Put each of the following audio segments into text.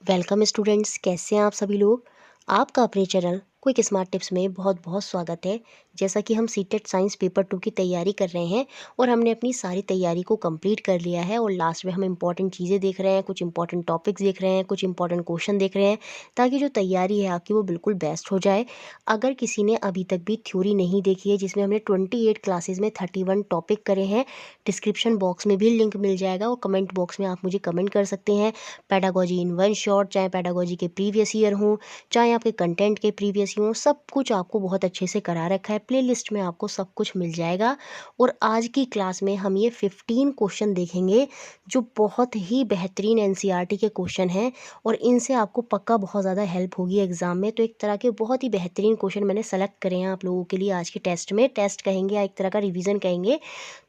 Welcome students, कैसे हैं आप सभी लोग। आपका अपने चैनल क्विक स्मार्ट टिप्स में बहुत बहुत स्वागत है। जैसा कि हम सीटेट साइंस पेपर 2 की तैयारी कर रहे हैं और हमने अपनी सारी तैयारी को कंप्लीट कर लिया है और लास्ट में हम इंपॉर्टेंट चीज़ें देख रहे हैं, कुछ इंपॉर्टेंट टॉपिक्स देख रहे हैं, कुछ इंपॉर्टेंट क्वेश्चन देख रहे हैं, ताकि जो तैयारी है आपकी वो बिल्कुल बेस्ट हो जाए। अगर किसी ने अभी तक भी थ्योरी नहीं देखी है, जिसमें हमने 28 क्लासेज में 31 टॉपिक करे हैं, डिस्क्रिप्शन बॉक्स में भी लिंक मिल जाएगा और कमेंट बॉक्स में आप मुझे कमेंट कर सकते हैं। पेडागोजी इन वन शॉट, चाहे पेडागोजी के प्रीवियस ईयर हों, चाहे आपके कंटेंट के प्रीवियस ईयर हों, सब कुछ आपको बहुत अच्छे से करा रखा है। प्लेलिस्ट में आपको सब कुछ मिल जाएगा। और आज की क्लास में हम ये 15 क्वेश्चन देखेंगे जो बहुत ही बेहतरीन एनसीईआरटी के क्वेश्चन हैं और इनसे आपको पक्का बहुत ज़्यादा हेल्प होगी एग्जाम में। तो एक तरह के बहुत ही बेहतरीन क्वेश्चन मैंने सेलेक्ट करे हैं आप लोगों के लिए आज के टेस्ट में। टेस्ट कहेंगे या एक तरह का रिवीजन कहेंगे।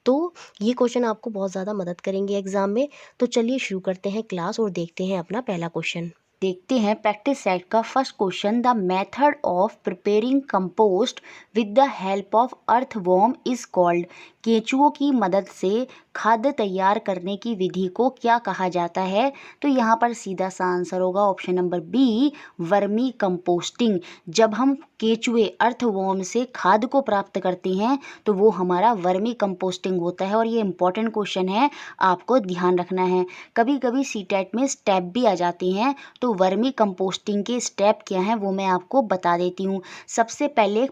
तो ये क्वेश्चन आपको बहुत ज़्यादा मदद करेंगे एग्जाम में। तो चलिए शुरू करते हैं क्लास और देखते हैं अपना पहला क्वेश्चन। देखते हैं प्रैक्टिस सेट का first question. The method of preparing compost with the help of earthworm is called. केंचुओं की मदद से खाद्य तैयार करने की विधि को क्या कहा जाता है? तो यहाँ पर सीधा सा आंसर होगा option number B, vermicomposting. जब हम केंचुए अर्थवॉर्म से खाद को प्राप्त करते हैं तो वो हमारा वर्मी कंपोस्टिंग होता है। और ये इंपॉर्टेंट क्वेश्चन है, आपको ध्यान रखना है। कभी कभी सीटेट में स्टेप भी आ जाते हैं, तो वर्मी कंपोस्टिंग के स्टेप क्या हैं वो मैं आपको बता देती हूँ। सबसे पहले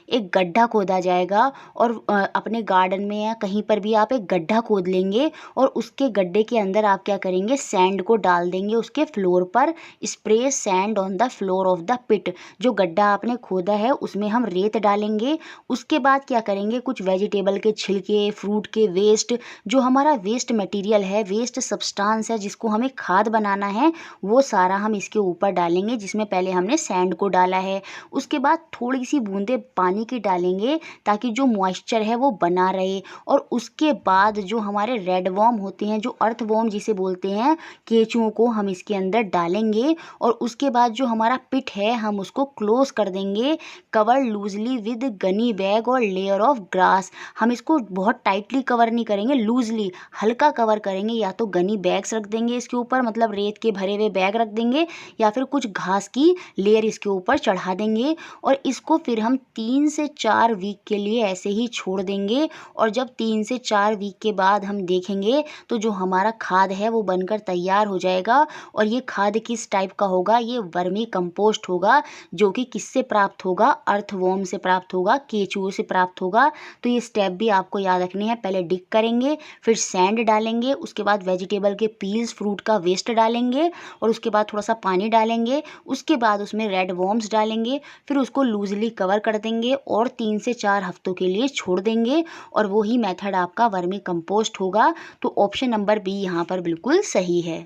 एक गड्ढा खोदा जाएगा और अपने गार्डन में या कहीं पर भी आप एक गड्ढा खोद लेंगे और उसके गड्ढे के अंदर आप क्या करेंगे, सैंड को डाल देंगे उसके फ्लोर पर। Spray sand on the floor of the pit. जो गड्ढा आपने खोदा है उसमें हम रेत डालेंगे। उसके बाद क्या करेंगे, कुछ वेजिटेबल के छिलके, फ्रूट के वेस्ट, जो हमारा वेस्ट मटेरियल है, वेस्ट सब्सटेंस है जिसको हमें खाद बनाना है, वो सारा हम इसके ऊपर डालेंगे, जिसमें पहले हमने सैंड को डाला है। उसके बाद थोड़ी सी बूंदे पानी की डालेंगे ताकि जो मॉइस्चर है वो बना रहे। और उसके बाद जो हमारे रेड वॉर्म होते हैं, जो अर्थ वॉर्म जिसे बोलते हैं, केंचुओं को हम इसके अंदर डालेंगे। और उसके बाद जो हमारा पिट है हम उसको क्लोज कर देंगे, cover loosely with gunny bag और लेयर ऑफ ग्रास। हम इसको बहुत टाइटली कवर नहीं करेंगे, लूजली हल्का कवर करेंगे। या तो गनी बैग्स रख देंगे इसके ऊपर, मतलब रेत के भरे हुए बैग रख देंगे, या फिर कुछ घास की लेयर इसके ऊपर चढ़ा देंगे। और इसको फिर हम 3 से 4 वीक के लिए ऐसे ही छोड़ देंगे। और जब 3 से 4 वीक के बाद हम देखेंगे तो जो हमारा खाद है वो बनकर तैयार हो जाएगा। और ये खाद किस टाइप का होगा, ये वर्मी कंपोस्ट होगा, जो कि किससे प्राप्त होगा, अर्थवॉर्म से प्राप्त होगा, केंचुओं से प्राप्त होगा। तो ये स्टेप भी आपको याद रखने हैं। पहले डिग करेंगे, फिर सैंड डालेंगे, उसके बाद वेजिटेबल के पील्स, फ्रूट का वेस्ट डालेंगे, और उसके बाद थोड़ा सा पानी डालेंगे। उसके बाद उसमें रेड वॉर्म्स डालेंगे, फिर उसको लूजली कवर कर देंगे और 3 से 4 हफ्तों के लिए छोड़ देंगे। और वही मेथड आपका वर्मी कंपोस्ट होगा। तो ऑप्शन नंबर बी यहाँ पर बिल्कुल सही है।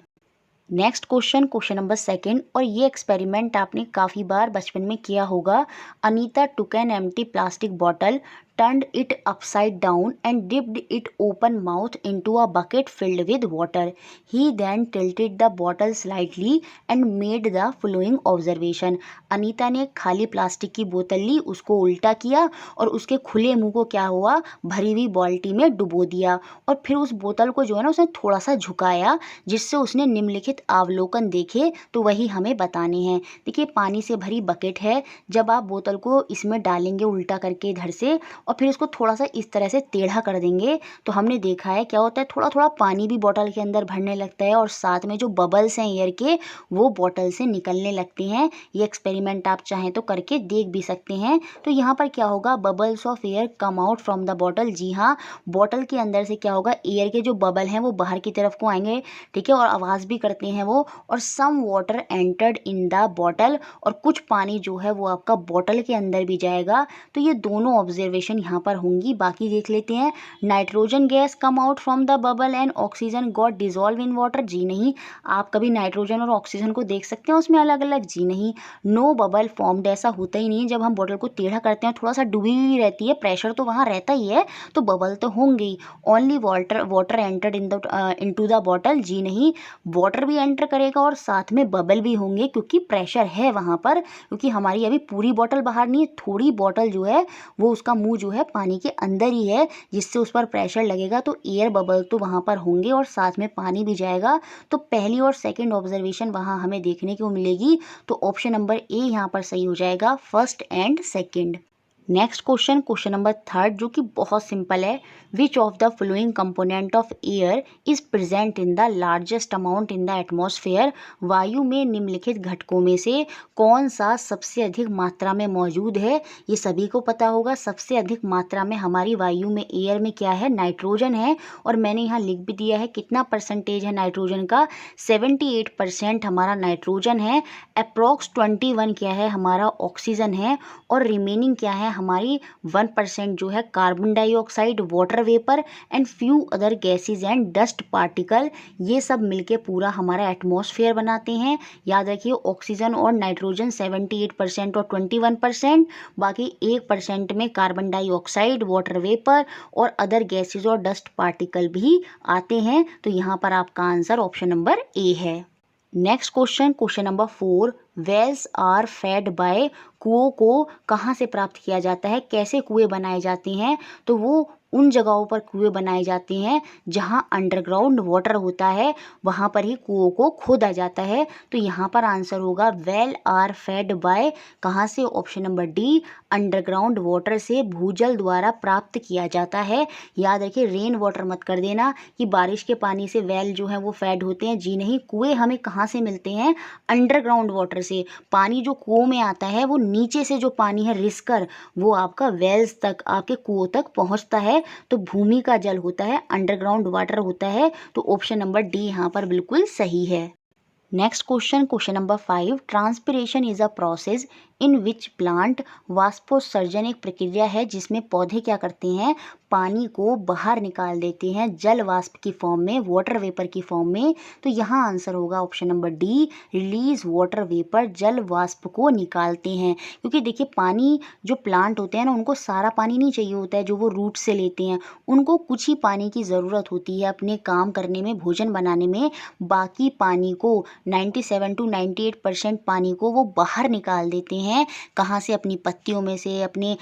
Next question, question number second. और ये एक्सपेरिमेंट आपने काफ़ी बार बचपन में किया होगा। Anita took an empty plastic bottle, turned it upside down and dipped it open mouth into a bucket filled with water. He then tilted the bottle slightly and made the following observation. Anita ने खाली plastic की बोतल ली, उसको उल्टा किया और उसके खुले मुंह को क्या हुआ, भरी हुई बाल्टी में डुबो दिया। और फिर उस बोतल को जो है ना उसने थोड़ा सा झुकाया, जिससे उसने निम्नलिखित अवलोकन देखे। तो वही हमें बताने हैं। देखिए, पानी से भरी बकेट है, जब आप बोतल को इसमें डालेंगे उल्टा करके इधर से और फिर इसको थोड़ा सा इस तरह से टेढ़ा कर देंगे, तो हमने देखा है क्या होता है, थोड़ा थोड़ा पानी भी बॉटल के अंदर भरने लगता है और साथ में जो बबल्स हैं एयर के, वो बॉटल से निकलने लगते हैं। ये एक्सपेरिमेंट आप चाहें तो करके देख भी सकते हैं। तो यहाँ पर क्या होगा, bubbles of air come out from the bottle. जी हाँ, बॉटल के अंदर से क्या होगा, एयर के जो बबल हैं वो बाहर की तरफ को आएंगे, ठीक है, और आवाज़ भी करते हैं वो। और some water entered in the bottle, और कुछ पानी जो है वो आपका बॉटल के अंदर भी जाएगा। तो ये दोनों ऑब्जर्वेशन यहाँ पर होंगी। बाकी देख लेते हैं। Nitrogen gas come out from the bubble and oxygen got dissolve in water. जी नहीं, आप कभी नाइट्रोजन और ऑक्सीजन को देख सकते हैं उसमें अलग अलग? जी नहीं, नो बबल फॉर्म्ड, ऐसा होता ही नहीं। जब हम बॉटल को टेढ़ा करते हैं थोड़ा सा डूबी हुई रहती है, प्रेशर तो वहाँ रहता ही है, तो बबल तो होंगे ही। Only water entered into the bottle. जी नहीं, वाटर भी एंटर करेगा और साथ में बबल भी होंगे, क्योंकि प्रेशर है वहाँ पर। क्योंकि हमारी अभी पूरी बॉटल बाहर नहीं है, थोड़ी बॉटल जो है वो उसका मुंह जो जो है पानी के अंदर ही है, जिससे उस पर प्रेशर लगेगा तो एयर बबल तो वहाँ पर होंगे और साथ में पानी भी जाएगा। तो पहली और सेकंड ऑब्जर्वेशन वहाँ हमें देखने को मिलेगी। तो ऑप्शन नंबर ए यहाँ पर सही हो जाएगा, first and second. Next question number third, जो कि बहुत सिंपल है। विच of the flowing component of air is present in the largest amount in the atmosphere? वायु में निम्नलिखित घटकों में से कौन सा सबसे अधिक मात्रा में मौजूद है? ये सभी को पता होगा, सबसे अधिक मात्रा में हमारी वायु में, एयर में क्या है? नाइट्रोजन है। और मैंने यहाँ लिख भी दिया है कितना परसेंटेज है नाइट्रोजन का, 78% हमारा नाइट्रोजन है। अप्रॉक्स 21 क्या है हमारा ऑक्सीजन है। और रिमेनिंग क्या है हमारी 1% जो है carbon dioxide, water vapour and few other gases and dust particle. ये सब मिलके पूरा हमारा एटमॉस्फेयर बनाते हैं। याद रखिए, ऑक्सीजन और नाइट्रोजन 78% और 21%, बाकी 1% में कार्बन डाइऑक्साइड, वाटर वेपर और अदर गैसेज और डस्ट पार्टिकल भी आते हैं। तो यहाँ पर आपका आंसर ऑप्शन नंबर ए है। Next question number 4, wells are fed by. कुओं को कहाँ से प्राप्त किया जाता है? कैसे कुएं बनाए जाते हैं? तो वो उन जगहों पर कुएं बनाए जाते हैं जहाँ अंडरग्राउंड वाटर होता है, वहाँ पर ही कुओं को खोदा जाता है। तो यहाँ पर आंसर होगा वेल आर फेड बाय, कहाँ से? Option number D, underground water से, भूजल द्वारा प्राप्त किया जाता है। याद रखिए, रेन वाटर मत कर देना कि बारिश के पानी से वेल जो है वो फेड होते हैं। जी नहीं, कुएं हमें कहाँ से मिलते हैं? अंडरग्राउंड वाटर से। पानी जो कुओं में आता है वो नीचे से जो पानी है रिसकर, वो आपका वेल्स तक, आपके कुओं तक पहुंचता है। तो भूमि का जल होता है, अंडरग्राउंड वाटर होता है। तो ऑप्शन नंबर डी यहाँ पर बिल्कुल सही है। Next question number 5, transpiration is a process in which plant. वाष्पोत्सर्जन एक प्रक्रिया है जिसमें पौधे क्या करते हैं? पानी को बाहर निकाल देते हैं जल वाष्प की फॉर्म में, वाटर वेपर की फॉर्म में। तो यहाँ आंसर होगा option number D, release water vapour, जल वाष्प को निकालते हैं। क्योंकि देखिए, पानी जो प्लांट होते हैं ना, उनको सारा पानी नहीं चाहिए होता है जो वो रूट से लेते हैं। उनको कुछ ही पानी की ज़रूरत होती है अपने काम करने में, भोजन बनाने में। बाकी पानी को 97 to 98% पानी को वो बाहर निकाल देते हैं। कहाँ से? अपनी पत्तियों में से, अपने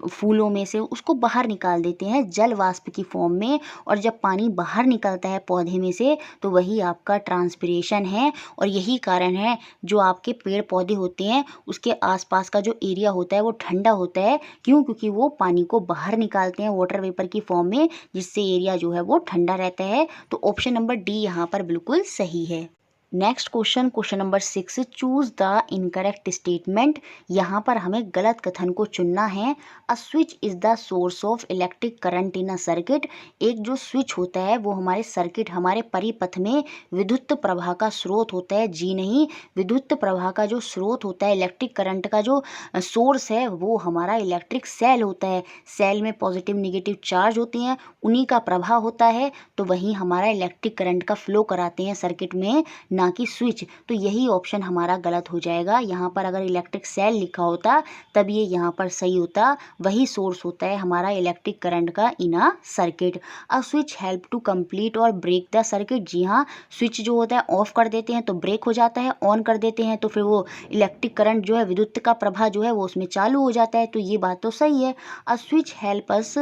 फूलों में से, उसको बाहर निकाल देते हैं जल वाष्प की फॉर्म में। और जब पानी बाहर निकलता है पौधे में से, तो वही आपका ट्रांसपिरेशन है। और यही कारण है जो आपके पेड़ पौधे होते हैं उसके आसपास का जो एरिया होता है वो ठंडा होता है। क्यों? क्योंकि वो पानी को बाहर निकालते हैं वाटर वेपर की फॉर्म में, जिससे एरिया जो है वो ठंडा रहता है। तो ऑप्शन नंबर डी यहाँ पर बिल्कुल सही है। Next question number 6, choose the incorrect statement. यहाँ पर हमें गलत कथन को चुनना है। A switch is the source of electric current in a circuit. एक जो स्विच होता है वो हमारे सर्किट, हमारे परिपथ में विद्युत प्रवाह का स्रोत होता है। जी नहीं, विद्युत प्रवाह का जो स्रोत होता है, इलेक्ट्रिक करंट का जो सोर्स है, वो हमारा इलेक्ट्रिक सेल होता है। सेल में पॉजिटिव निगेटिव चार्ज होते हैं, उन्हीं का प्रवाह होता है। तो वही हमारा इलेक्ट्रिक करंट का फ्लो कराते हैं सर्किट में, ना कि स्विच। तो यही ऑप्शन हमारा गलत हो जाएगा। यहाँ पर अगर इलेक्ट्रिक सेल लिखा होता तब ये यहाँ पर सही होता। वही सोर्स होता है हमारा इलेक्ट्रिक करंट का in a circuit. A switch help to complete और ब्रेक द सर्किट। जी हाँ, स्विच जो होता है ऑफ कर देते हैं तो ब्रेक हो जाता है, ऑन कर देते हैं तो फिर वो इलेक्ट्रिक करंट जो है, विद्युत का प्रवाह जो है वो उसमें चालू हो जाता है। तो ये बात तो सही है। A switch help us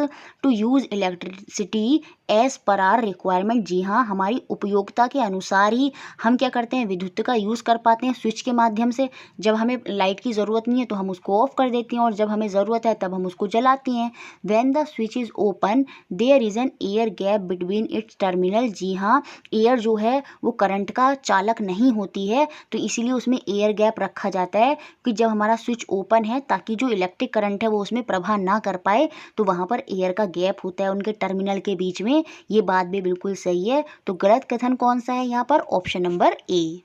to use electricity as per our requirement. जी हाँ, हमारी उपयोगिता के अनुसार ही हम क्या करते हैं, विद्युत का यूज़ कर पाते हैं स्विच के माध्यम से। जब हमें लाइट की ज़रूरत नहीं है तो हम उसको ऑफ कर देते हैं, और जब हमें ज़रूरत है तब हम उसको जलाते हैं। When the switch is open there is an air gap between its terminal. जी हाँ, एयर जो है वो करंट का चालक नहीं होती है, तो इसीलिए उसमें एयर गैप रखा जाता है कि जब हमारा स्विच ओपन है, ताकि जो इलेक्ट्रिक करंट है वो उसमें प्रवाह ना कर पाए, तो वहाँ पर एयर का गैप होता है उनके टर्मिनल के बीच में। ये बात भी बिल्कुल सही है। तो गलत कथन कौन सा है यहाँ पर? Option number A.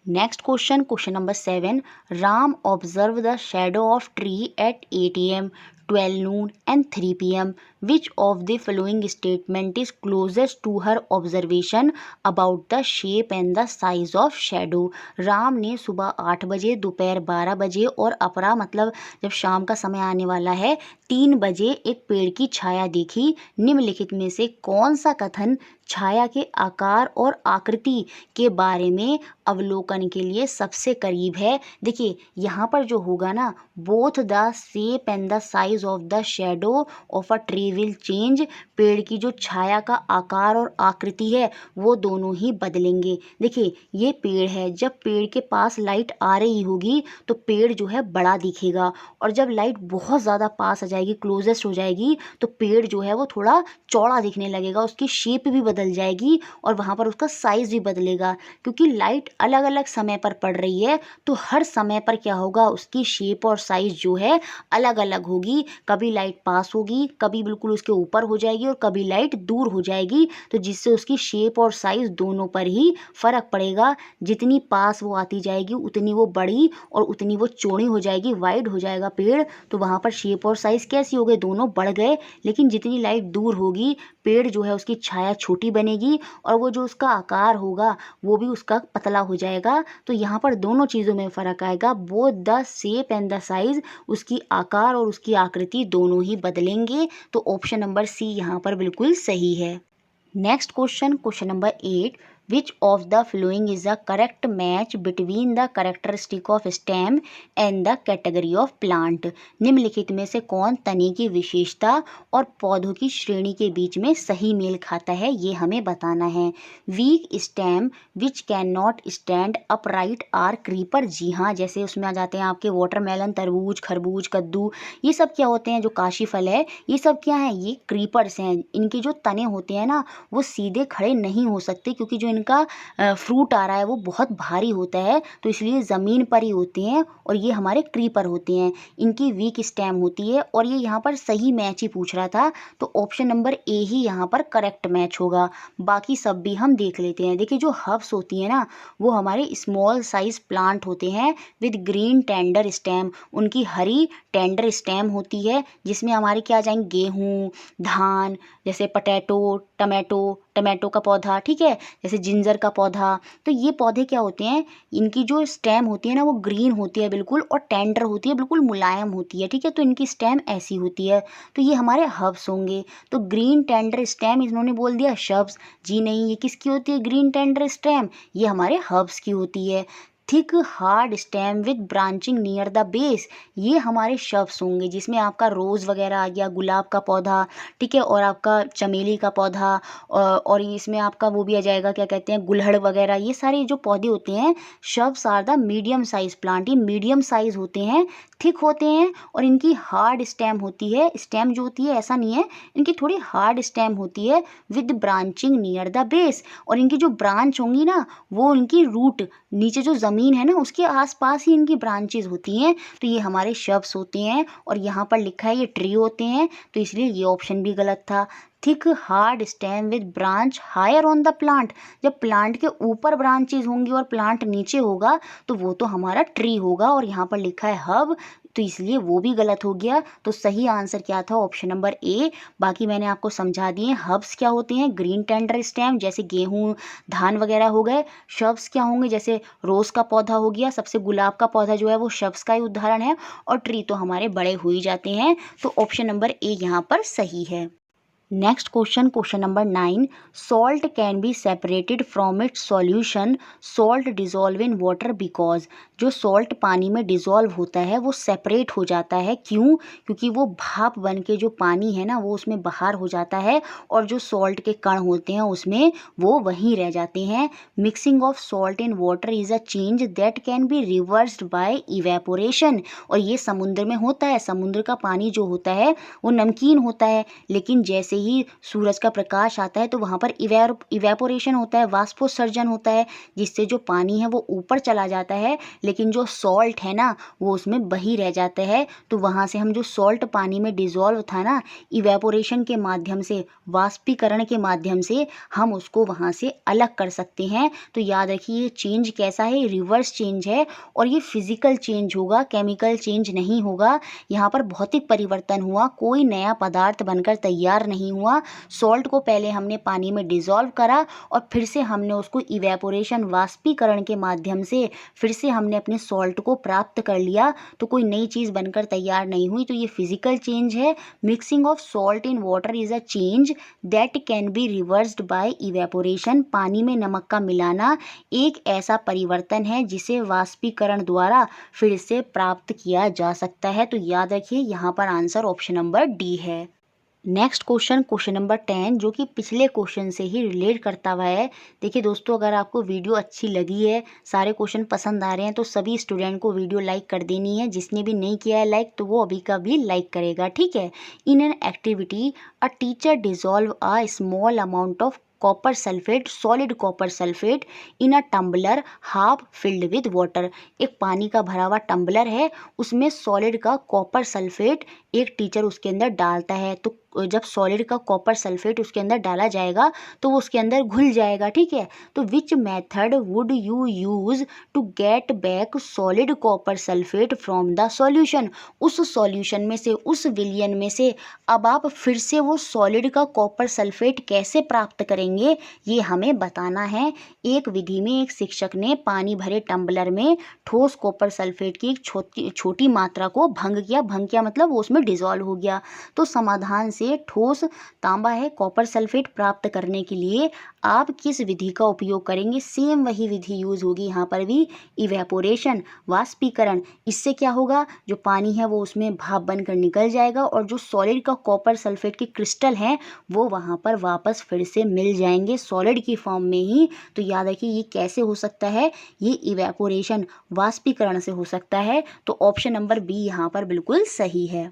Next question number 7, Ram observe the shadow of tree at 8 AM, 12 noon and 3 PM। Which of the following statement is closest to her observation about the shape and the size of shadow. Ram ने सुबह 8 बजे, दोपहर 12 बजे और अपरा मतलब जब शाम का समय आने वाला है 3 बजे एक पेड़ की छाया देखी। निम्नलिखित में से कौन सा कथन छाया के आकार और आकृति के बारे में अवलोकन के लिए सबसे करीब है? देखिए यहाँ पर जो होगा ना, both the shape and the size of the shadow of a tree will change. पेड़ की जो छाया का आकार और आकृति है वो दोनों ही बदलेंगे। देखिए ये पेड़ है, जब पेड़ के पास लाइट आ रही होगी तो पेड़ जो है बड़ा दिखेगा, और जब लाइट बहुत ज़्यादा पास आ जाएगी, क्लोजेस्ट हो जाएगी, तो पेड़ जो है वो थोड़ा चौड़ा दिखने लगेगा, उसकी शेप भी बदल जाएगी और वहाँ पर उसका साइज़ भी बदलेगा। क्योंकि लाइट अलग अलग समय पर पड़ रही है तो हर समय पर क्या होगा, उसकी शेप और साइज़ जो है अलग अलग होगी। कभी लाइट पास होगी, कभी बिल्कुल उसके ऊपर हो जाएगी और कभी लाइट दूर हो जाएगी, तो जिससे उसकी शेप और साइज़ दोनों पर ही फ़र्क पड़ेगा। जितनी पास वो आती जाएगी उतनी वो बड़ी और उतनी वो चौड़ी हो जाएगी, वाइड हो जाएगा पेड़, तो वहाँ पर शेप और साइज़ कैसी हो गई, दोनों बढ़ गए। लेकिन जितनी लाइट दूर होगी पेड़ जो है उसकी छाया छोटी बनेगी और वो जो उसका आकार होगा वो भी उसका पतला हो जाएगा। तो यहाँ पर दोनों चीज़ों में फ़र्क आएगा, both the shape and the size, उसकी आकार और उसकी आकृति दोनों ही बदलेंगे। तो ऑप्शन नंबर सी यहाँ पर बिल्कुल सही है। Next question, question number 8, which of the following is the correct match between the characteristic of stem and the category of plant. निम्नलिखित में से कौन तने की विशेषता और पौधों की श्रेणी के बीच में सही मेल खाता है, ये हमें बताना है। Weak stem which can not stand upright are creeper. जी हाँ, जैसे उसमें आ जाते हैं आपके वाटरमेलन, तरबूज, खरबूज, कद्दू, ये सब क्या होते हैं, जो काशी फल है ये सब क्या है, ये क्रीपर्स हैं। इनके जो तने होते हैं ना वो सीधे खड़े नहीं हो सकते, क्योंकि जो इनका फ्रूट आ रहा है वो बहुत भारी होता है, तो इसलिए ज़मीन पर ही होते हैं और ये हमारे क्रीपर होते हैं। इनकी वीक स्टेम होती है और ये यहाँ पर सही मैच ही पूछ रहा था, तो ऑप्शन नंबर ए ही यहाँ पर करेक्ट मैच होगा। बाकी सब भी हम देख लेते हैं। देखिए जो हर्ब्स होती है ना वो हमारे स्मॉल साइज प्लांट होते हैं विद ग्रीन टेंडर स्टेम। उनकी हरी टेंडर स्टेम होती है जिसमें हमारे क्या आ जाएंगे, गेहूँ, धान, जैसे पटैटो, टमाटो का पौधा, ठीक है, जैसे जिंजर का पौधा। तो ये पौधे क्या होते हैं, इनकी जो स्टेम होती है ना वो ग्रीन होती है बिल्कुल, और टेंडर होती है, बिल्कुल मुलायम होती है, ठीक है, तो इनकी स्टेम ऐसी होती है। तो ये हमारे हर्ब्स होंगे। तो ग्रीन टेंडर स्टेम इन्होंने बोल दिया शब्स। जी नहीं, ये किसकी होती है ग्रीन टेंडर स्टेम, ये हमारे हर्ब्स की होती है। Thick hard stem with branching near the base, ये हमारे शब्स होंगे, जिसमें आपका रोज़ वगैरह आ गया, गुलाब का पौधा, ठीक है, और आपका चमेली का पौधा, और इसमें आपका वो भी आ जाएगा, क्या कहते हैं, गुलहड़ वगैरह। ये सारे जो पौधे होते हैं shrubs are the medium size plant, ये मीडियम साइज होते हैं, थिक होते हैं और इनकी हार्ड स्टेम होती है। स्टेम जो होती है ऐसा नहीं है, इनकी थोड़ी हार्ड स्टेम होती है with branching near the base, और इनकी जो ब्रांच होंगी ना वो इनकी रूट, नीचे जो ज़मीन है ना उसके आसपास ही इनकी ब्रांचेज होती हैं। तो ये हमारे शब्स होते हैं और यहाँ पर लिखा है ये ट्री होते हैं, तो इसलिए ये ऑप्शन भी गलत था। Thick hard stem with branch higher on the plant, जब प्लांट के ऊपर ब्रांचेज होंगी और प्लांट नीचे होगा तो वो तो हमारा ट्री होगा, और यहाँ पर लिखा है हब, तो इसलिए वो भी गलत हो गया। तो सही आंसर क्या था, ऑप्शन नंबर ए। बाकी मैंने आपको समझा दिए हब्स क्या होते हैं, ग्रीन टेंडर स्टेम जैसे गेहूँ, धान वगैरह हो गए। शब्स क्या होंगे, जैसे रोज़ का पौधा हो गया, सबसे गुलाब का पौधा जो है वो शब्स का ही उदाहरण है, और ट्री तो हमारे बड़े हो ही जाते हैं। तो ऑप्शन नंबर ए यहाँ पर सही है। Next question, question number 9, salt can be separated from its solution, salt dissolve in water because. जो सॉल्ट पानी में डिजॉल्व होता है वो सेपरेट हो जाता है, क्यों, क्योंकि वो भाप बन के जो पानी है ना वो उसमें बाहर हो जाता है, और जो सॉल्ट के कण होते हैं उसमें वो वहीं रह जाते हैं। Mixing of salt in water is a change that can be reversed bye evaporation. और ये समुद्र में होता है, समुद्र का पानी जो होता है वो नमकीन होता है, लेकिन जैसे ही सूरज का प्रकाश आता है तो वहाँ पर इवेपोरेशन होता है, वाष्पोत्सर्जन होता है, जिससे जो पानी है वो ऊपर चला जाता है, लेकिन जो सॉल्ट है ना वो उसमें बही रह जाता है। तो वहाँ से हम जो सॉल्ट पानी में डिज़ोल्व था ना, इवेपोरेशन के माध्यम से, वाष्पीकरण के माध्यम से हम उसको वहाँ से अलग कर सकते हैं। तो याद रखिए ये चेंज कैसा है, रिवर्स चेंज है और ये फिजिकल चेंज होगा, केमिकल चेंज नहीं होगा। यहाँ पर भौतिक परिवर्तन हुआ, कोई नया पदार्थ बनकर तैयार नहीं हुआ। सॉल्ट को पहले हमने पानी में डिज़ोल्व करा और फिर से हमने उसको इवेपोरेशन, वाष्पीकरण के माध्यम से फिर से हमने अपने सॉल्ट को प्राप्त कर लिया। तो कोई नई चीज़ बनकर तैयार नहीं हुई। तो ये फिजिकल चेंज है। Mixing of salt in water is a change that can be reversed bye evaporation. पानी में नमक का मिलाना एक ऐसा परिवर्तन है जिसे वाष्पीकरण द्वारा फिर से प्राप्त किया जा सकता है। तो याद रखिए यहाँ पर आंसर ऑप्शन नंबर डी है। नेक्स्ट क्वेश्चन, क्वेश्चन नंबर 10, जो कि पिछले क्वेश्चन से ही रिलेट करता हुआ है। देखिए दोस्तों, अगर आपको वीडियो अच्छी लगी है, सारे क्वेश्चन पसंद आ रहे हैं, तो सभी स्टूडेंट को वीडियो लाइक कर देनी है। जिसने भी नहीं किया है लाइक, तो वो अभी का भी लाइक करेगा, ठीक है। In an activity a teacher dissolve a small amount of copper sulphate, solid copper sulphate in a tumbler half filled with water. एक पानी का भरा हुआ टम्बलर है, उसमें सॉलिड का कॉपर सल्फेट एक टीचर उसके अंदर डालता है। तो जब सॉलिड का कॉपर सल्फेट उसके अंदर डाला जाएगा तो वो उसके अंदर घुल जाएगा, ठीक है। तो which method would you use to get back solid copper sulphate from the solution. उस सॉल्यूशन में से, उस विलियन में से अब आप फिर से वो सॉलिड का कॉपर सल्फेट कैसे प्राप्त करेंगे, ये हमें बताना है। एक विधि में एक शिक्षक ने पानी भरे टम्बलर में ठोस कॉपर सल्फेट की एक छोटी मात्रा को भंग किया मतलब वो उसमें डिजॉल्व हो गया। तो समाधान से ठोस तांबा है कॉपर सल्फेट प्राप्त करने के लिए आप किस विधि का उपयोग करेंगे। सेम वही विधि यूज होगी यहाँ पर भी, इवेपोरेशन, वाष्पीकरण। इससे क्या होगा, जो पानी है वो उसमें भाप बनकर निकल जाएगा और जो सॉलिड का कॉपर सल्फेट के क्रिस्टल हैं वो वहाँ पर वापस फिर से मिल जाएंगे सॉलिड की फॉर्म में ही। तो याद रखिए ये कैसे हो सकता है, ये इवेपोरेशन, वाष्पीकरण से हो सकता है। तो ऑप्शन नंबर बी यहाँ पर बिल्कुल सही है।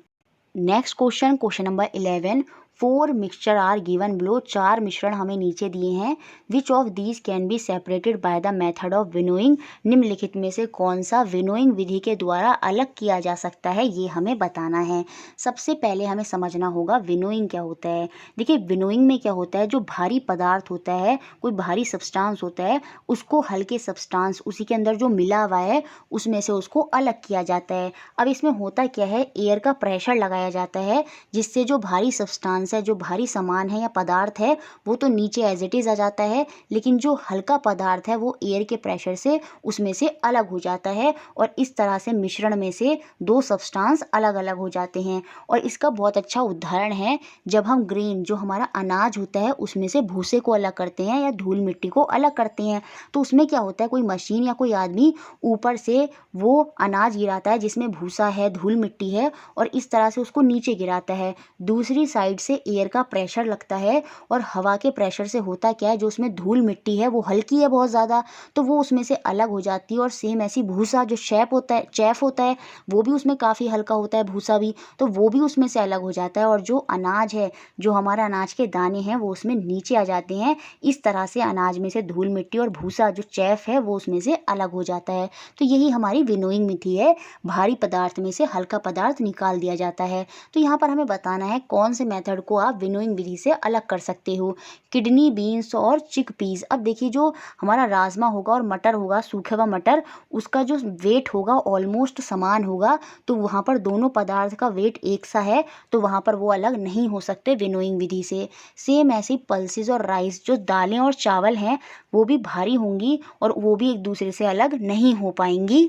Next question, question number 11, 4 mixture are given below. 4 मिश्रण हमें नीचे दिए हैं। Which of these can be separated by the method of winnowing. निम्नलिखित में से कौन सा विनोइंग विधि के द्वारा अलग किया जा सकता है, ये हमें बताना है। सबसे पहले हमें समझना होगा विनोइंग क्या होता है। देखिए विनोइंग में क्या होता है, जो भारी पदार्थ होता है, कोई भारी सब्सटेंस होता है, उसको हल्के सब्सटेंस, उसी के अंदर जो मिला हुआ है उसमें से उसको अलग किया जाता है। अब इसमें होता क्या है, एयर का प्रेशर लगाया जाता है जिससे जो भारी सब्सटेंस है, जो भारी सामान है या पदार्थ है, वो तो नीचे एज इट इज़ आ जाता है, लेकिन जो हल्का पदार्थ है वो एयर के प्रेशर से उसमें से अलग हो जाता है और इस तरह से मिश्रण में से दो सब्सटेंस अलग अलग हो जाते हैं। और इसका बहुत अच्छा उदाहरण है जब हम ग्रेन, जो हमारा अनाज होता है, उसमें से भूसे को अलग करते हैं या धूल मिट्टी को अलग करते हैं। तो उसमें क्या होता है, कोई मशीन या कोई आदमी ऊपर से वो अनाज गिराता है जिसमें भूसा है, धूल मिट्टी है, और इस तरह से उसको नीचे गिराता है। दूसरी साइड से एयर का प्रेशर लगता है और हवा के प्रेशर से होता क्या है, जो उसमें धूल मिट्टी है वो हल्की है बहुत ज़्यादा, तो वो उसमें से अलग हो जाती है। और सेम ऐसी भूसा, जो चैफ होता है, वो भी उसमें काफ़ी हल्का होता है, भूसा भी, तो वो भी उसमें से अलग हो जाता है। और जो अनाज है, जो हमारा अनाज के दाने हैं, वो उसमें नीचे आ जाते हैं। इस तरह से अनाज में से धूल मिट्टी और भूसा, जो चैफ है, वो उसमें से अलग हो जाता है। तो यही हमारी विनोइंग विधि है, भारी पदार्थ में से हल्का पदार्थ निकाल दिया जाता है। तो यहाँ पर हमें बताना है कौन से मेथड को आप विनोइंग विधि से अलग कर सकते हो। किडनी बीन्स और चिक पीस। अब देखिए जो हमारा राजमा होगा और मटर होगा, सूखा हुआ मटर, उसका जो वेट होगा ऑलमोस्ट समान होगा। तो वहाँ पर दोनों पदार्थ का वेट एक सा है, तो वहाँ पर वो अलग नहीं हो सकते विनोइंग विधि से। सेम ऐसे पल्सेस और राइस, जो दालें और चावल हैं, वो भी भारी होंगी और वो भी एक दूसरे से अलग नहीं हो पाएंगी।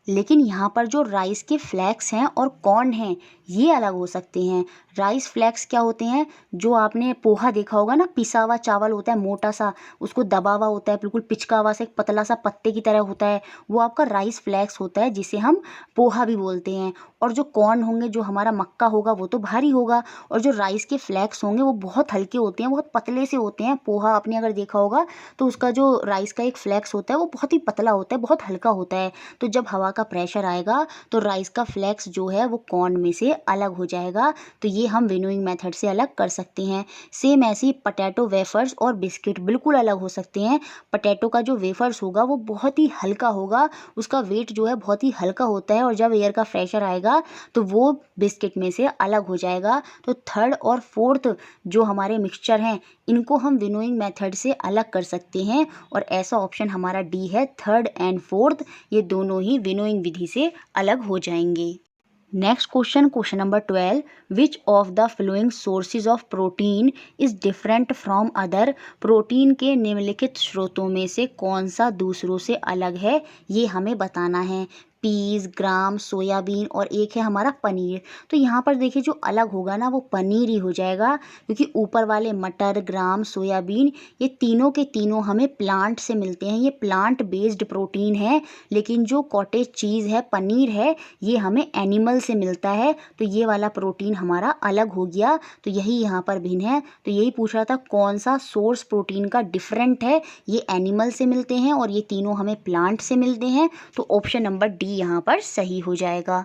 लेकिन यहाँ पर जो राइस के फ्लैक्स हैं और कॉर्न हैं, ये अलग हो सकते हैं। राइस फ्लैक्स क्या होते हैं, जो आपने पोहा देखा होगा ना, पिसा हुआ चावल होता है मोटा सा, उसको दबा हुआ होता है, बिल्कुल पिचका हुआ सा, एक पतला सा पत्ते की तरह होता है, वो आपका राइस फ्लैक्स होता है, जिसे हम पोहा भी बोलते हैं। और जो कॉर्न होंगे, जो हमारा मक्का होगा, वो तो भारी होगा। और जो राइस के फ्लैक्स होंगे वो बहुत हल्के होते हैं, बहुत पतले से होते हैं। पोहा आपने अगर देखा होगा तो उसका जो राइस का एक फ्लैक्स होता है वो बहुत ही पतला होता है, बहुत हल्का होता है। तो जब हवा का प्रेशर आएगा तो राइस का फ्लेक्स जो है वो कॉर्न में से अलग हो जाएगा। तो ये हम विनोइंग मेथड से अलग कर सकते हैं। सेम ऐसे ही पोटैटो वेफर्स और बिस्किट बिल्कुल अलग हो सकते हैं। पोटैटो का जो वेफर्स होगा वो बहुत ही हल्का होगा, उसका वेट जो है बहुत ही हल्का होता है, और जब एयर का प्रेशर आएगा तो वो बिस्किट में से अलग हो जाएगा। तो थर्ड और फोर्थ जो हमारे मिक्सचर हैं इनको हम विनोइंग मेथड से अलग कर सकते हैं, और ऐसा ऑप्शन हमारा डी है, थर्ड एंड फोर्थ ये दोनों ही विनोइंग विधि से अलग हो जाएंगे। Next question number 12, which of the flowing sources of protein is different from other. Protein के निम्नलिखित स्रोतों में से कौन सा दूसरों से अलग है, ये हमें बताना है। पीस, ग्राम, सोयाबीन और एक है हमारा पनीर। तो यहाँ पर देखिए जो अलग होगा ना वो पनीर ही हो जाएगा, क्योंकि ऊपर वाले मटर, ग्राम, सोयाबीन ये तीनों के तीनों हमें प्लांट से मिलते हैं, ये प्लांट बेस्ड प्रोटीन है। लेकिन जो कॉटेज चीज़ है, पनीर है, ये हमें एनिमल से मिलता है। तो ये वाला प्रोटीन हमारा अलग हो गया, तो यही यहाँ पर भिन्न है। तो यही पूछ रहा था कौन सा सोर्स प्रोटीन का डिफरेंट है, ये एनिमल से मिलते हैं और ये तीनों हमें प्लांट से मिलते हैं। तो ऑप्शन नंबर डी यहाँ पर सही हो जाएगा।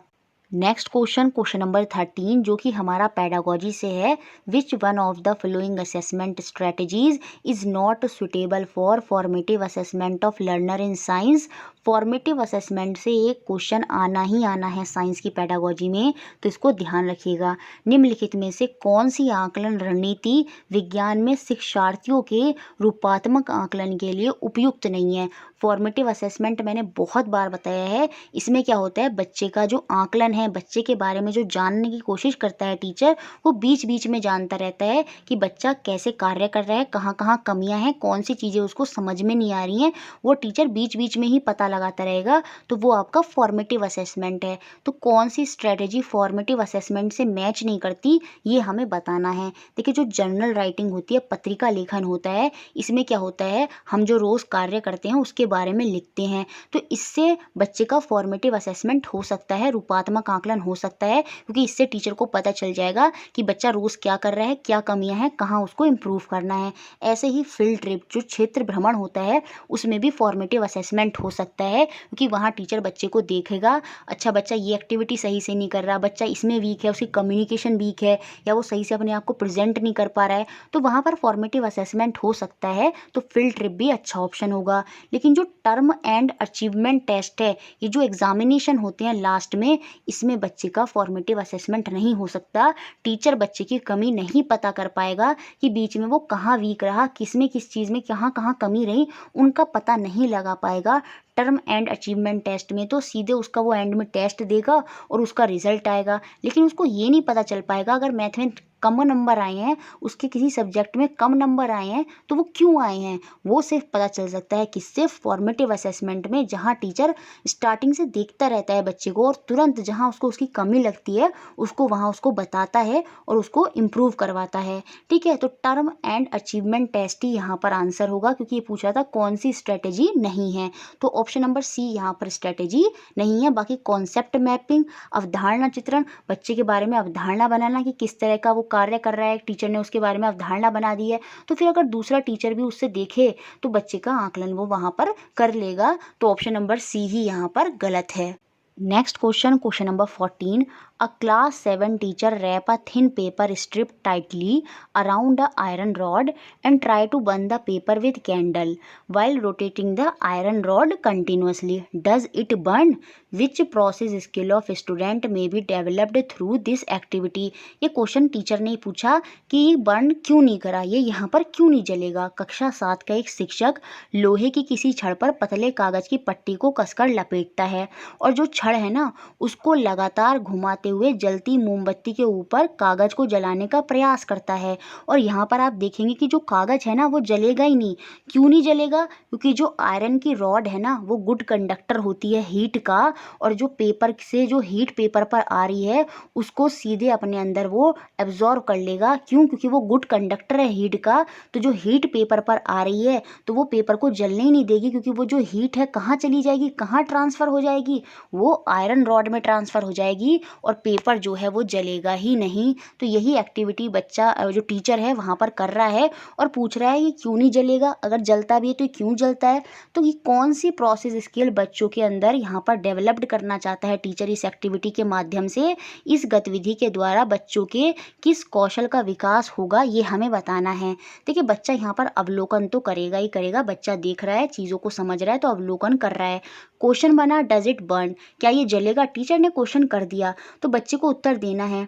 नेक्स्ट क्वेश्चन नंबर 13 जो कि हमारा पेडागोजी से है, which one of the following assessment strategies is not suitable for formative assessment of learner in science. Formative assessment से एक क्वेश्चन आना ही आना है साइंस की पेडागोजी में, तो इसको ध्यान रखिएगा। निम्नलिखित में से कौन सी आकलन रणनीति विज्ञान में शिक्षार्थियों के रूपात्मक आकलन के लिए उपयुक्त नहीं है। फॉर्मेटिव असेसमेंट मैंने बहुत बार बताया है, इसमें क्या होता है, बच्चे का जो आकलन है, बच्चे के बारे में जो जानने की कोशिश करता है टीचर, वो बीच बीच में जानता रहता है कि बच्चा कैसे कार्य कर रहा है, कहाँ कहाँ कमियां हैं, कौन सी चीज़ें उसको समझ में नहीं आ रही हैं, वो टीचर बीच बीच में ही पता लगाता रहेगा। तो वो आपका फॉर्मेटिव असेसमेंट है। तो कौन सी स्ट्रेटेजी फॉर्मेटिव असेसमेंट से मैच नहीं करती, ये हमें बताना है। देखिए जो जर्नल राइटिंग होती है, पत्रिका लेखन होता है, इसमें क्या होता है, हम जो रोज़ कार्य करते हैं उसके बारे में लिखते हैं। तो इससे बच्चे का फॉर्मेटिव असेसमेंट हो सकता है, रूपात्मक आकलन हो सकता है, क्योंकि इससे टीचर को पता चल जाएगा कि बच्चा रोज़ क्या कर रहा है, क्या कमियां हैं, कहाँ उसको इम्प्रूव करना है। ऐसे ही फील्ड ट्रिप जो क्षेत्र भ्रमण होता है उसमें भी फॉर्मेटिव असेसमेंट हो सकता है, क्योंकि वहाँ टीचर बच्चे को देखेगा, अच्छा बच्चा ये एक्टिविटी सही से नहीं कर रहा, बच्चा इसमें वीक है, उसकी कम्युनिकेशन वीक है, या वो सही से अपने आप को प्रेजेंट नहीं कर पा रहा है, तो वहाँ पर फॉर्मेटिव असेसमेंट हो सकता है। तो फील्ड ट्रिप भी अच्छा ऑप्शन होगा। लेकिन जो टर्म एंड अचीवमेंट टेस्ट है, ये जो एग्जामिनेशन होते हैं लास्ट में, इसमें बच्चे का फॉर्मेटिव असेसमेंट नहीं हो सकता। टीचर बच्चे की कमी नहीं पता कर पाएगा कि बीच में वो कहाँ वीक रहा, किस में किस चीज़ में कहाँ कहाँ कमी रही, उनका पता नहीं लगा पाएगा। टर्म एंड अचीवमेंट टेस्ट में तो सीधे उसका वो एंड में टेस्ट देगा और उसका रिजल्ट आएगा, लेकिन उसको ये नहीं पता चल पाएगा अगर मैथ में कम नंबर आए हैं, उसके किसी सब्जेक्ट में कम नंबर आए हैं, तो वो क्यों आए हैं, वो सिर्फ पता चल सकता है किससे, फॉर्मेटिव असेसमेंट में, जहाँ टीचर स्टार्टिंग से देखता रहता है बच्चे को और तुरंत जहाँ उसको उसकी कमी लगती है उसको वहाँ उसको बताता है और उसको इम्प्रूव करवाता है। ठीक है, तो टर्म एंड अचीवमेंट टेस्ट ही यहाँ पर आंसर होगा, क्योंकि ये पूछा था कौन सी स्ट्रेटेजी नहीं है। तो ऑप्शन नंबर सी यहाँ पर स्ट्रेटेजी नहीं है। बाकी कॉन्सेप्ट मैपिंग, अवधारणा चित्रण, बच्चे के बारे में अवधारणा बनाना कि किस तरह का वो कार्य कर रहा है, टीचर ने उसके बारे में अवधारणा बना दी है, तो फिर अगर दूसरा टीचर भी उससे देखे तो बच्चे का आकलन वो वहाँ पर कर लेगा। तो ऑप्शन नंबर सी ही यहाँ पर गलत है। Next question number 14, a class 7 teacher wrap a thin paper strip tightly around a iron rod and try to burn the paper with candle while rotating the iron rod continuously. Does it burn? Which process skill of student may be developed through this activity? ये question teacher ने पूछा कि ये burn क्यों नहीं करा, ये यहाँ पर क्यों नहीं जलेगा। कक्षा 7 का एक शिक्षक लोहे की किसी छड़ पर पतले कागज की पट्टी को कसकर लपेटता है और जो छड़ है ना उसको लगातार घुमाते हुए जलती मोमबत्ती के ऊपर कागज को जलाने का प्रयास करता है। और यहाँ पर आप देखेंगे कि जो कागज है ना वो जलेगा ही नहीं। क्यों नहीं जलेगा? क्योंकि जो आयरन की रॉड है ना वो गुड कंडक्टर होती है हीट का, और जो पेपर से जो हीट पेपर पर आ रही है उसको सीधे अपने अंदर वो एब्जॉर्व कर लेगा। क्यों? क्योंकि वो गुड कंडक्टर है हीट का। तो जो हीट पेपर पर आ रही है तो वो पेपर को जलने ही नहीं देगी, क्योंकि वो जो हीट है कहाँ चली जाएगी, कहाँ ट्रांसफ़र हो जाएगी, वो आयरन रॉड में ट्रांसफ़र हो जाएगी और पेपर जो है वो जलेगा ही नहीं। तो यही एक्टिविटी बच्चा जो टीचर है वहाँ पर कर रहा है और पूछ रहा है ये क्यों नहीं जलेगा, अगर जलता भी है तो ये क्यों जलता है। तो ये कौन सी प्रोसेस स्किल बच्चों के अंदर यहाँ पर डेवलप्ड करना चाहता है टीचर इस एक्टिविटी के माध्यम से, इस गतिविधि के द्वारा बच्चों के किस कौशल का विकास होगा ये हमें बताना है। देखिए बच्चा यहाँ पर अवलोकन तो करेगा ही करेगा, बच्चा देख रहा है, चीज़ों को समझ रहा है तो अवलोकन कर रहा है। क्वेश्चन बना डज इट बर्न, क्या ये जलेगा, टीचर ने क्वेश्चन कर दिया तो बच्चे को उत्तर देना है।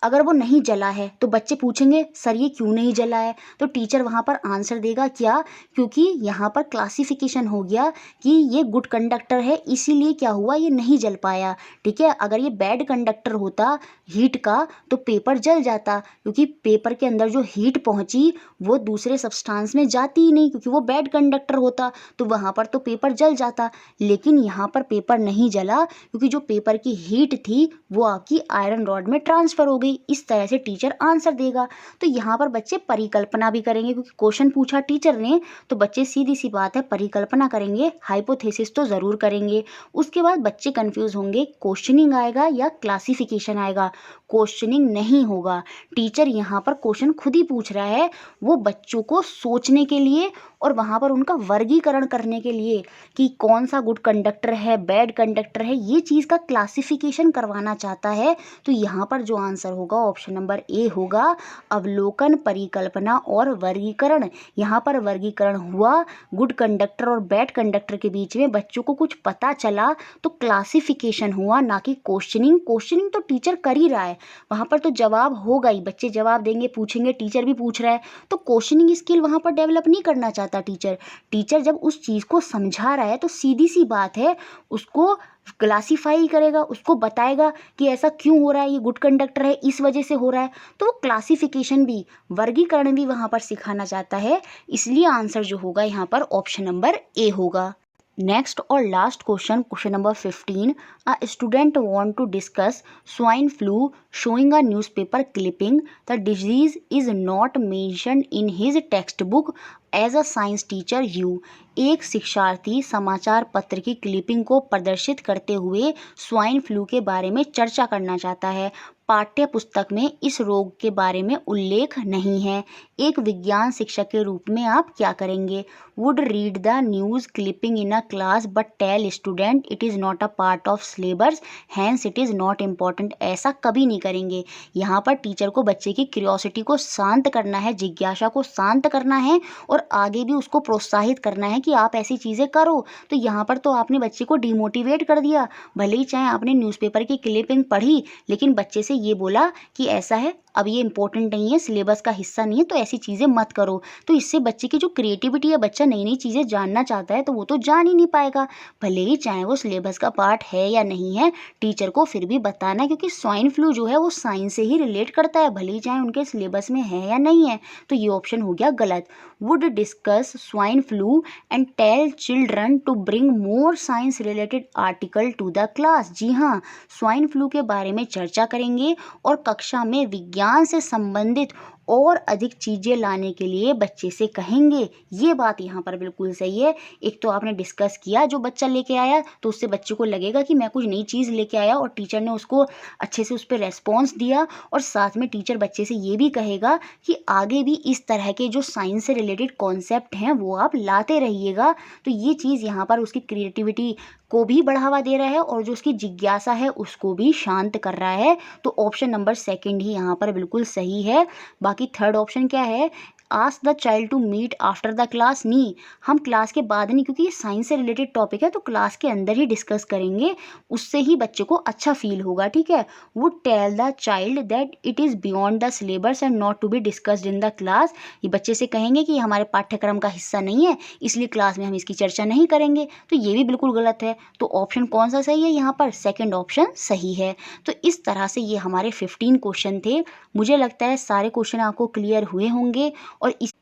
अगर वो नहीं जला है तो बच्चे पूछेंगे सर ये क्यों नहीं जला है, तो टीचर वहाँ पर आंसर देगा क्या, क्योंकि यहाँ पर क्लासिफिकेशन हो गया कि ये गुड कंडक्टर है इसीलिए क्या हुआ ये नहीं जल पाया। ठीक है, अगर ये बैड कंडक्टर होता हीट का तो पेपर जल जाता, क्योंकि पेपर के अंदर जो हीट पहुँची वो दूसरे सब्सटेंस में जाती ही नहीं, क्योंकि वो बैड कंडक्टर होता तो वहाँ पर तो पेपर जल जाता। लेकिन यहाँ पर पेपर नहीं जला क्योंकि जो पेपर की हीट थी वो आपकी आयरन रॉड में ट्रांसफ़र हो गई। इस तरह से टीचर आंसर देगा। तो यहाँ पर बच्चे परिकल्पना भी करेंगे, क्योंकि क्वेश्चन पूछा टीचर ने तो बच्चे सीधी सी बात है परिकल्पना करेंगे, हाइपोथेसिस तो ज़रूर करेंगे। उसके बाद बच्चे कंफ्यूज होंगे क्वेश्चनिंग आएगा या क्लासिफिकेशन आएगा। क्वेश्चनिंग नहीं होगा, टीचर यहाँ पर क्वेश्चन खुद ही पूछ रहा है, वो बच्चों को सोचने के लिए और वहाँ पर उनका वर्गीकरण करने के लिए कि कौन सा गुड कंडक्टर है बैड कंडक्टर है, ये चीज़ का क्लासिफिकेशन करवाना चाहता है। तो यहाँ पर जो आंसर होगा ऑप्शन नंबर ए होगा, अवलोकन, परिकल्पना और वर्गीकरण। यहाँ पर वर्गीकरण हुआ गुड कंडक्टर और बैड कंडक्टर के बीच में, बच्चों को कुछ पता चला तो क्लासिफिकेशन हुआ, ना कि क्वेश्चनिंग। क्वेश्चनिंग तो टीचर कर ही रहा है, वहाँ पर तो जवाब होगा ही, बच्चे जवाब देंगे, पूछेंगे, टीचर भी पूछ रहा है, तो क्वेश्चनिंग स्किल वहाँ पर डेवलप नहीं करना चाहता टीचर। टीचर जब उस चीज़ को समझा रहा है तो सीधी सी बात है उसको क्लासीफाई करेगा, उसको बताएगा कि ऐसा क्यों हो रहा है, ये गुड कंडक्टर है इस वजह से हो रहा है। तो वो क्लासिफिकेशन भी, वर्गीकरण भी वहाँ पर सिखाना चाहता है। इसलिए आंसर जो होगा यहाँ पर ऑप्शन नंबर ए होगा। नेक्स्ट और last question, question number 15, a student want to discuss swine flu showing a newspaper clipping, the disease is not mentioned in his textbook as a science teacher you. एक शिक्षार्थी समाचार पत्र की clipping को प्रदर्शित करते हुए स्वाइन फ्लू के बारे में चर्चा करना चाहता है, पाठ्य पुस्तक में इस रोग के बारे में उल्लेख नहीं है। एक विज्ञान शिक्षक के रूप में आप क्या करेंगे? Would read the news clipping in a class but tell student it is not a part of syllabus hence it is not important. ऐसा कभी नहीं करेंगे। यहाँ पर टीचर को बच्चे की क्यूरियोसिटी को शांत करना है, जिज्ञासा को शांत करना है और आगे भी उसको प्रोत्साहित करना है कि आप ऐसी चीज़ें करो। तो यहाँ पर तो आपने बच्चे को डिमोटिवेट कर दिया, भले ही चाहे आपने न्यूज़पेपर की क्लिपिंग पढ़ी लेकिन बच्चे से ये बोला कि ऐसा है, अब ये इंपॉर्टेंट नहीं है, सिलेबस का हिस्सा नहीं है, तो ऐसी चीज़ें मत करो। तो इससे बच्चे की जो क्रिएटिविटी है, बच्चा नई नई चीज़ें जानना चाहता है तो वो तो जान ही नहीं पाएगा, भले ही चाहे वो सिलेबस का पार्ट है या नहीं है। टीचर को फिर भी बताना है, क्योंकि स्वाइन फ्लू जो है वो साइंस से ही रिलेट करता है, भले ही चाहे उनके सिलेबस में है या नहीं है। तो ये ऑप्शन हो गया गलत। Would discuss swine flu and tell children to bring more science related article to the class. जी हाँ, स्वाइन फ्लू के बारे में चर्चा करेंगे और कक्षा में विज्ञान से संबंधित और अधिक चीज़ें लाने के लिए बच्चे से कहेंगे। ये बात यहाँ पर बिल्कुल सही है। एक तो आपने डिस्कस किया, जो बच्चा लेके आया तो उससे बच्चे को लगेगा कि मैं कुछ नई चीज़ लेके आया और टीचर ने उसको अच्छे से उस पर रेस्पॉन्स दिया, और साथ में टीचर बच्चे से ये भी कहेगा कि आगे भी इस तरह के जो साइंस से रिलेटेड कॉन्सेप्ट हैं वो आप लाते रहिएगा। तो ये चीज़ यहाँ पर उसकी क्रिएटिविटी को भी बढ़ावा दे रहा है और जो उसकी जिज्ञासा है उसको भी शांत कर रहा है। तो ऑप्शन नंबर सेकंड ही यहाँ पर बिल्कुल सही है। बाकी थर्ड ऑप्शन क्या है? Ask the child to meet after the class. नहीं, हम क्लास के बाद नहीं, क्योंकि ये साइंस से रिलेटेड टॉपिक है तो क्लास के अंदर ही डिस्कस करेंगे, उससे ही बच्चे को अच्छा फील होगा। ठीक है। Would tell the child that it is beyond the syllabus and not to be discussed in the class. ये बच्चे से कहेंगे कि हमारे पाठ्यक्रम का हिस्सा नहीं है, इसलिए क्लास में हम इसकी चर्चा नहीं करेंगे। तो ये भी बिल्कुल गलत है। तो ऑप्शन कौन सा सही है यहाँ पर? सेकेंड ऑप्शन सही है। तो इस तरह से ये हमारे 15 क्वेश्चन थे। मुझे लगता है सारे क्वेश्चन आपको क्लियर हुए होंगे और इस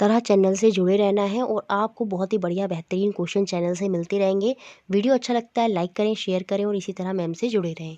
तरह चैनल से जुड़े रहना है और आपको बहुत ही बढ़िया बेहतरीन क्वेश्चन चैनल से मिलते रहेंगे। वीडियो अच्छा लगता है लाइक करें, शेयर करें और इसी तरह मैम से जुड़े रहें।